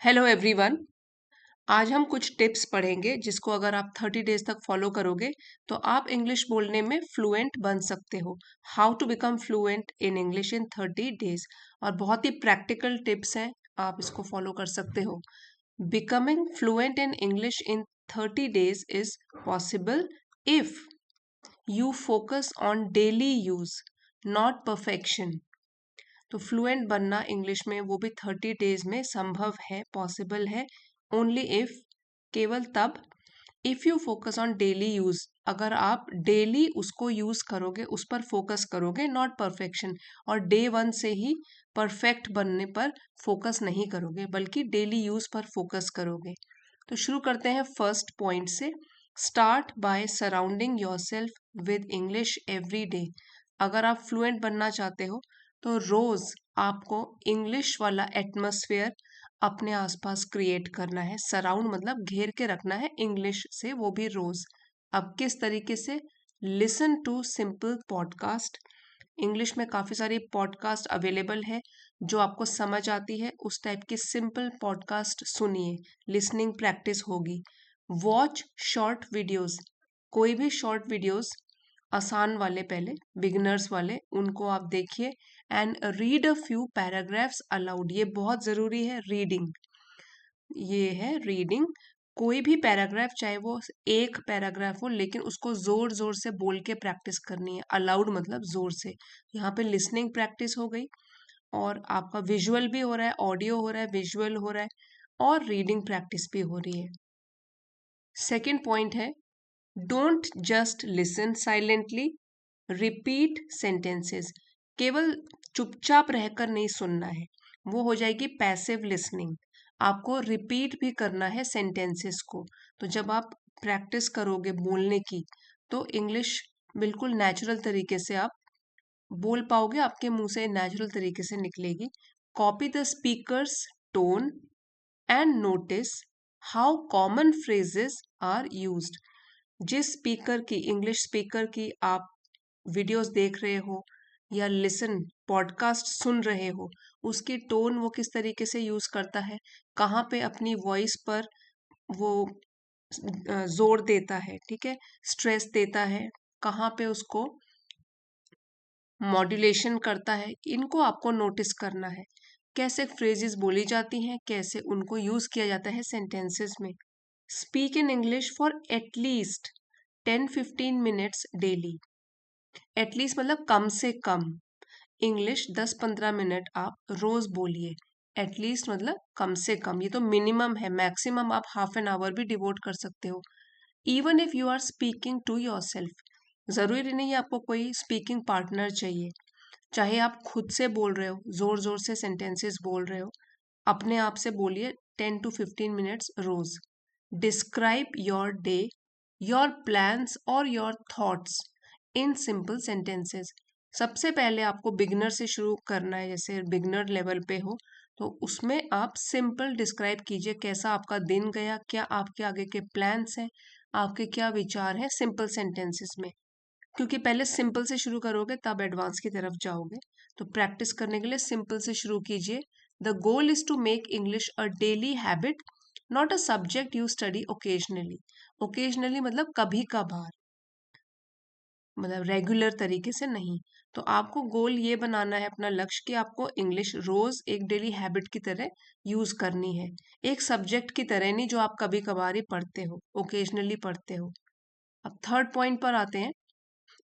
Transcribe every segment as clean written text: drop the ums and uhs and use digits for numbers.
Hello everyone. आज हम कुछ टिप्स पढ़ेंगे जिसको अगर आप 30 डेज तक फॉलो करोगे तो आप इंग्लिश बोलने में फ्लुएंट बन सकते हो। How to become fluent in English in 30 days. और बहुत ही प्रैक्टिकल टिप्स हैं, आप इसको फॉलो कर सकते हो। Becoming fluent in English in 30 days is possible if you focus on daily use, not perfection. तो फ्लुएंट बनना इंग्लिश में वो भी 30 डेज में संभव है, पॉसिबल है। ओनली इफ, केवल तब, if you focus on daily use, अगर आप डेली उसको यूज करोगे, उस पर फोकस करोगे, नॉट परफेक्शन। और डे वन से ही परफेक्ट बनने पर फोकस नहीं करोगे बल्कि डेली यूज पर फोकस करोगे। तो शुरू करते हैं फर्स्ट पॉइंट से। Start by surrounding your self with English every day. अगर आप फ्लुएंट बनना चाहते हो तो रोज आपको इंग्लिश वाला एटमॉस्फेयर अपने आसपास क्रिएट करना है। सराउंड मतलब घेर के रखना है इंग्लिश से, वो भी रोज। अब किस तरीके से? Listen to simple podcast. English में काफ़ी सारी पॉडकास्ट अवेलेबल है, जो आपको समझ आती है उस टाइप की सिंपल पॉडकास्ट सुनिए, लिसनिंग प्रैक्टिस होगी। Watch short videos. कोई भी शॉर्ट वीडियोस, आसान वाले, पहले बिगिनर्स वाले, उनको आप देखिए। And read a few paragraphs allowed. ये बहुत ज़रूरी है, रीडिंग। ये है रीडिंग। कोई भी पैराग्राफ, चाहे वो एक पैराग्राफ हो, लेकिन उसको जोर जोर से बोल के प्रैक्टिस करनी है। अलाउड मतलब जोर से। यहाँ पे लिसनिंग प्रैक्टिस हो गई और आपका विजुअल भी हो रहा है, ऑडियो हो रहा है, विजुअल हो रहा है, और रीडिंग प्रैक्टिस भी हो रही है। सेकेंड पॉइंट है, don't just listen silently, repeat sentences. केवल चुपचाप रहकर नहीं सुनना है, वो हो जाएगी पैसिव लिसनिंग। आपको रिपीट भी करना है सेंटेंसेस को। तो जब आप प्रैक्टिस करोगे बोलने की, तो इंग्लिश बिल्कुल नेचुरल तरीके से आप बोल पाओगे, आपके मुंह से नेचुरल तरीके से निकलेगी। Copy the speaker's tone and notice how common phrases are used. जिस स्पीकर की, इंग्लिश स्पीकर की आप वीडियोस देख रहे हो या लिसन पॉडकास्ट सुन रहे हो, उसकी टोन वो किस तरीके से यूज करता है, कहाँ पे अपनी वॉइस पर वो जोर देता है, ठीक है, स्ट्रेस देता है, कहाँ पे उसको मॉड्यूलेशन करता है, इनको आपको नोटिस करना है। कैसे फ्रेजेस बोली जाती हैं, कैसे उनको यूज किया जाता है सेंटेंसेस में। Speak in English for at least 10-15 minutes daily. At least मतलब कम से कम। इंग्लिश 10-15 मिनट आप रोज बोलिए। एटलीस्ट मतलब कम से कम, ये तो मिनिमम है। मैक्सिमम आप हाफ एन आवर भी डिवोट कर सकते हो। Even if you are speaking to yourself, जरूरी नहीं है आपको कोई स्पीकिंग पार्टनर चाहिए। चाहे आप खुद से बोल रहे हो, जोर जोर से सेंटेंसेस बोल रहे हो, अपने आप से बोलिए 10-15 मिनट्स रोज। Describe your day, your plans और your thoughts in simple sentences. सबसे पहले आपको बिगनर से शुरू करना है, जैसे बिगनर लेवल पे हो तो उसमें आप सिंपल डिस्क्राइब कीजिए कैसा आपका दिन गया, क्या आपके आगे के प्लान्स हैं, आपके क्या विचार हैं, सिंपल सेंटेंसेस में। क्योंकि पहले सिंपल से शुरू करोगे तब एडवांस की तरफ जाओगे। तो प्रैक्टिस करने के लिए सिंपल से शुरू कीजिए। The goal is to make English a daily habit, not a subject you study occasionally. Occasionally मतलब कभी कभार, मतलब रेगुलर तरीके से नहीं। तो आपको गोल ये बनाना है, अपना लक्ष्य, कि आपको इंग्लिश रोज एक डेली हैबिट की तरह यूज करनी है, एक सब्जेक्ट की तरह नहीं जो आप कभी कभार ही पढ़ते हो, ओकेजनली पढ़ते हो। अब थर्ड पॉइंट पर आते हैं।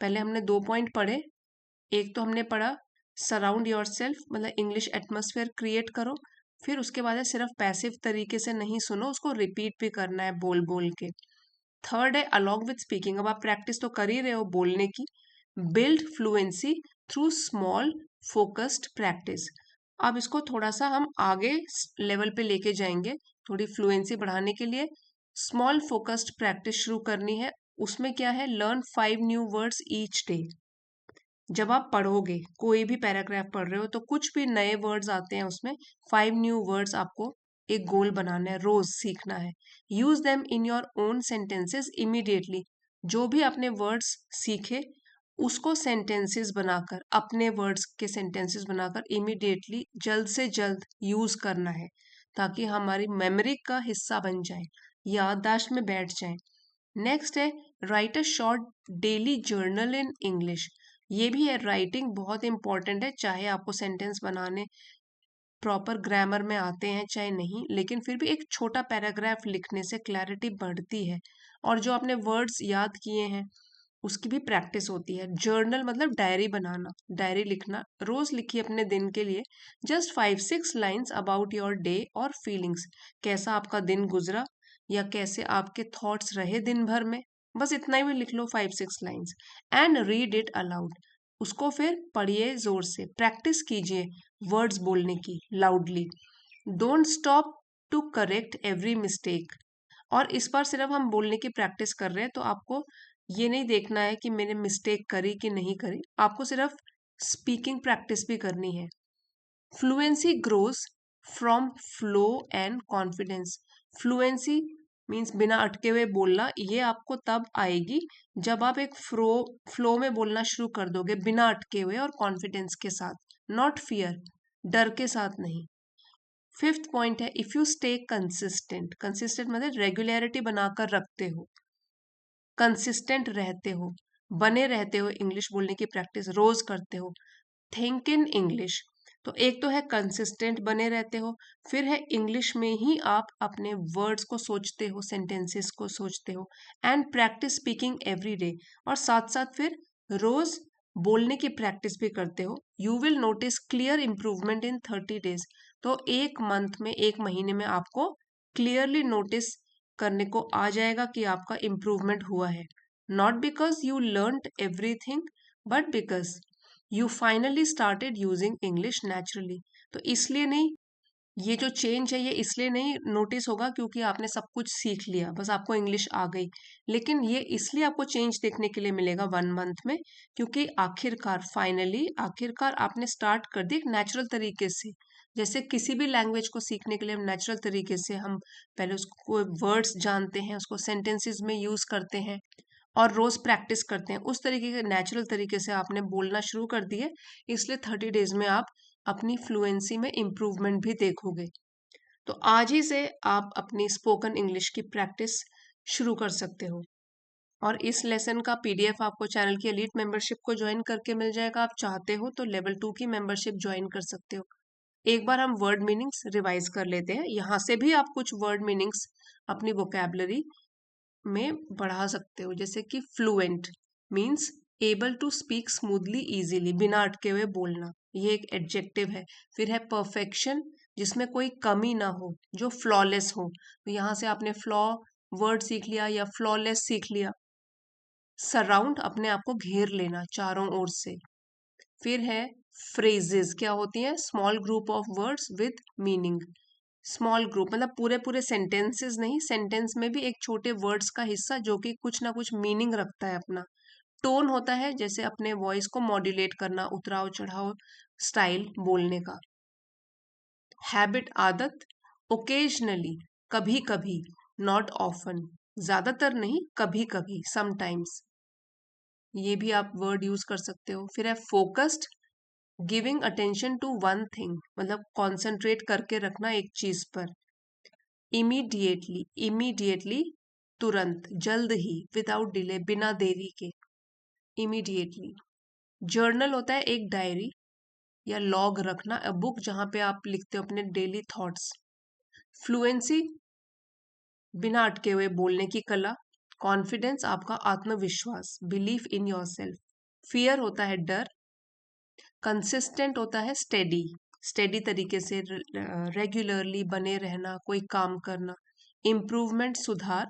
पहले हमने 2 पॉइंट पढ़े। एक तो हमने पढ़ा सराउंड योर सेल्फ, मतलब इंग्लिश एटमोसफेयर क्रिएट करो। फिर उसके बाद है सिर्फ पैसिव तरीके से नहीं सुनो, उसको रिपीट भी करना है बोल बोल के। थर्ड है अलॉन्ग विथ स्पीकिंग। अब आप प्रैक्टिस तो कर ही रहे हो बोलने की। Build fluency through small focused practice. अब इसको थोड़ा सा हम आगे लेवल पे लेके जाएंगे। थोड़ी फ्लुएंसी बढ़ाने के लिए स्मॉल फोकस्ड प्रैक्टिस शुरू करनी है। उसमें क्या है, learn 5 new words each day. जब आप पढ़ोगे, कोई भी पैराग्राफ पढ़ रहे हो तो कुछ भी नए वर्ड्स आते हैं उसमें, 5 न्यू वर्ड्स आपको एक गोल बनाना है, रोज सीखना है। Use them in your own sentences immediately. जो भी आपने वर्ड्स सीखे उसको सेंटेंसेस बनाकर, अपने वर्ड्स के सेंटेंसेस बनाकर इमीडिएटली, जल्द से जल्द यूज करना है। ताकि हमारी मेमोरी का हिस्सा बन जाए, याददाश्त में बैठ जाए। नेक्स्ट है right a short daily journal in English. ये भी है, राइटिंग बहुत इंपॉर्टेंट है, चाहे आपको सेंटेंस बनाने प्रॉपर ग्रामर में आते हैं चाहे नहीं, लेकिन फिर भी एक छोटा पैराग्राफ लिखने से क्लैरिटी बढ़ती है और जो आपने वर्ड्स याद किए हैं उसकी भी प्रैक्टिस होती है। जर्नल मतलब डायरी बनाना, डायरी लिखना, रोज लिखिए अपने दिन के लिए just 5-6 lines about your day और फीलिंग्स। कैसा आपका दिन गुजरा या कैसे आपके थॉट्स रहे दिन भर में, बस इतना ही भी लिख लो, 5-6 lines. And read it allowed, उसको फिर पढ़िए जोर से, प्रैक्टिस कीजिए वर्ड्स बोलने की loudly. Don't stop to correct every mistake. और इस बार सिर्फ हम बोलने की प्रैक्टिस कर रहे हैं, तो आपको ये नहीं देखना है कि मैंने मिस्टेक करी कि नहीं करी, आपको सिर्फ स्पीकिंग प्रैक्टिस भी करनी है। Fluency grows from flow and confidence. Fluency means बिना अटके हुए बोलना, ये आपको तब आएगी जब आप एक फ्लो में बोलना शुरू कर दोगे, बिना अटके हुए और कॉन्फिडेंस के साथ, नॉट फियर, डर के साथ नहीं। फिफ्थ पॉइंट है if you stay consistent. Consistent मतलब रेगुलरिटी बनाकर रखते हो, कंसिस्टेंट रहते हो, बने रहते हो, इंग्लिश बोलने की प्रैक्टिस रोज करते हो। थिंक इन इंग्लिश, तो एक तो है कंसिस्टेंट बने रहते हो, फिर है इंग्लिश में ही आप अपने वर्ड्स को सोचते हो, सेंटेंसेस को सोचते हो। And practice speaking every day, और साथ साथ फिर रोज बोलने की प्रैक्टिस भी करते हो। You will notice clear improvement in 30 days. तो एक मंथ में, एक महीने में आपको क्लियरली नोटिस करने को आ जाएगा कि आपका इम्प्रूवमेंट हुआ है। Not because you learned everything, but because you finally started using English naturally. तो इसलिए नहीं, ये जो चेंज है ये इसलिए नहीं नोटिस होगा क्योंकि आपने सब कुछ सीख लिया, बस आपको इंग्लिश आ गई, लेकिन ये इसलिए आपको चेंज देखने के लिए मिलेगा 1 मंथ में, क्योंकि आखिरकार फाइनली आखिरकार आपने स्टार्ट कर दी एक नेचुरल तरीके से। जैसे किसी भी लैंग्वेज को सीखने के लिए हम नेचुरल तरीके से, हम पहले उसको वर्ड्स जानते हैं, उसको सेंटेंसेस में यूज करते हैं और रोज प्रैक्टिस करते हैं, उस तरीके के नेचुरल तरीके से आपने बोलना शुरू कर दिए, इसलिए 30 डेज में आप अपनी फ्लुएंसी में इम्प्रूवमेंट भी देखोगे। तो आज ही से आप अपनी स्पोकन इंग्लिश की प्रैक्टिस शुरू कर सकते हो। और इस लेसन का पीडीएफ आपको चैनल की एलीट मेंबरशिप को ज्वाइन करके मिल जाएगा। आप चाहते हो तो लेवल 2 की मेंबरशिप ज्वाइन कर सकते हो। एक बार हम वर्ड मीनिंग्स रिवाइज कर लेते हैं, यहाँ से भी आप कुछ वर्ड मीनिंग्स अपनी वोकेबलरी में बढ़ा सकते हो। जैसे कि fluent means able to speak smoothly easily, बिना अटके हुए बोलना, ये एक एडजेक्टिव है। फिर है परफेक्शन, जिसमें कोई कमी ना हो, जो फ्लॉलेस हो, तो यहाँ से आपने फ्लॉ वर्ड सीख लिया या फ्लॉलेस सीख लिया। सराउंड, अपने आप को घेर लेना चारों ओर से। फिर है फ्रेजेस, क्या होती है, small group of words with meaning. Small group मतलब पूरे पूरे सेंटेंसेस नहीं, सेंटेंस में भी एक छोटे वर्ड्स का हिस्सा जो कि कुछ ना कुछ मीनिंग रखता है अपना। टोन होता है जैसे अपने वॉइस को मॉड्यूलेट करना, उतराव चढ़ाव स्टाइल बोलने का। हैबिट, आदत, ओकेजनली, कभी कभी, नॉट ऑफन, ज्यादातर नहीं, कभी कभी, समटाइम्स, ये भी आप वर्ड यूज कर सकते हो। फिर है focused, giving attention to one thing, मतलब कॉन्सेंट्रेट करके रखना एक चीज पर। इमीडिएटली, इमीडिएटली तुरंत, जल्द ही, विदाउट डिले, बिना देरी के, इमीडिएटली। जर्नल होता है एक डायरी या लॉग रखना, अ बुक जहां पे आप लिखते हो अपने डेली थॉट्स। फ्लुएंसी, बिना अटके हुए बोलने की कला। कॉन्फिडेंस, आपका आत्मविश्वास, belief in your self. Fear होता है डर। कंसिस्टेंट होता है स्टेडी, स्टेडी तरीके से रेगुलरली बने रहना, कोई काम करना। इम्प्रूवमेंट, सुधार।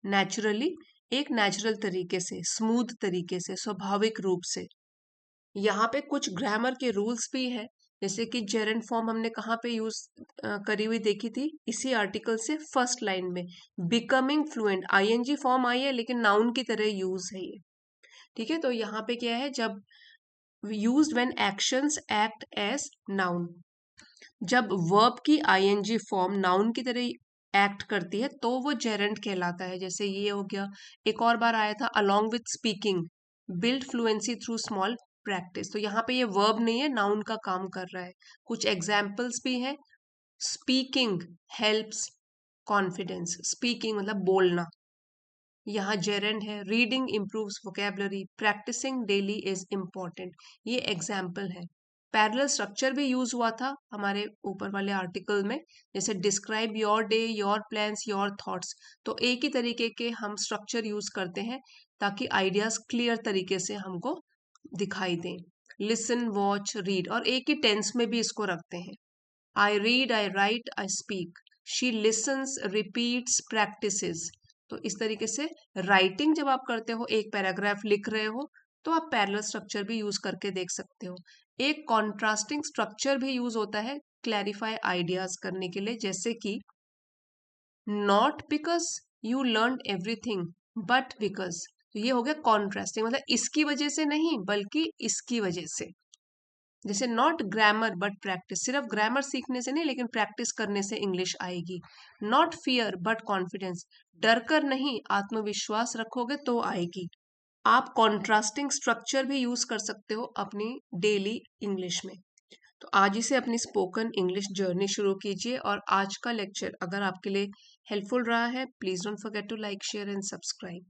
नेचुरली, एक नेचुरल तरीके से, स्मूथ तरीके से, स्वाभाविक रूप से। यहाँ पे कुछ ग्रामर के रूल्स भी है, जैसे कि जेरेंट फॉर्म हमने कहाँ पे यूज करी हुई देखी थी, इसी आर्टिकल से फर्स्ट लाइन में। Becoming fluent, ING form I है लेकिन नाउन की तरह यूज है ये, ठीक है। तो यहाँ पे क्या है, जब used when actions act as noun, जब वर्ब की आईएनजी फॉर्म नाउन की तरह एक्ट करती है तो वो जेरेंट कहलाता है। जैसे ये हो गया, एक और बार आया था along with speaking, build fluency through small practice, तो यहाँ पे ये वर्ब नहीं है, नाउन का काम कर रहा है। कुछ एग्जाम्पल्स भी हैं, स्पीकिंग हेल्प्स कॉन्फिडेंस, स्पीकिंग मतलब बोलना। यहाँ जेरेंड है, reading improves vocabulary, practicing daily is important. ये एग्जाम्पल है। पैरेलल स्ट्रक्चर भी यूज हुआ था हमारे ऊपर वाले आर्टिकल में, जैसे describe your day, your plans, your thoughts. तो एक ही तरीके के हम स्ट्रक्चर यूज करते हैं ताकि आइडियाज क्लियर तरीके से हमको दिखाई दें। लिसन, वॉच, रीड, और एक ही टेंस में भी इसको रखते हैं। I read, I right, I speak. She lessons, repeats, practices. तो इस तरीके से राइटिंग जब आप करते हो, एक पैराग्राफ लिख रहे हो, तो आप पैरेलल स्ट्रक्चर भी यूज करके देख सकते हो। एक कॉन्ट्रास्टिंग स्ट्रक्चर भी यूज होता है क्लैरिफाई आइडियाज करने के लिए, जैसे कि not because you learn everything but because. तो ये हो गया कॉन्ट्रास्टिंग, मतलब इसकी वजह से नहीं बल्कि इसकी वजह से। जैसे नॉट ग्रामर बट प्रैक्टिस, सिर्फ ग्रामर सीखने से नहीं लेकिन प्रैक्टिस करने से इंग्लिश आएगी। नॉट फियर बट कॉन्फिडेंस, डर कर नहीं आत्मविश्वास रखोगे तो आएगी। आप कॉन्ट्रास्टिंग स्ट्रक्चर भी यूज कर सकते हो अपनी डेली इंग्लिश में। तो आज ही से अपनी स्पोकन इंग्लिश जर्नी शुरू कीजिए, और आज का लेक्चर अगर आपके लिए हेल्पफुल रहा है, please don't forget to like, share and subscribe.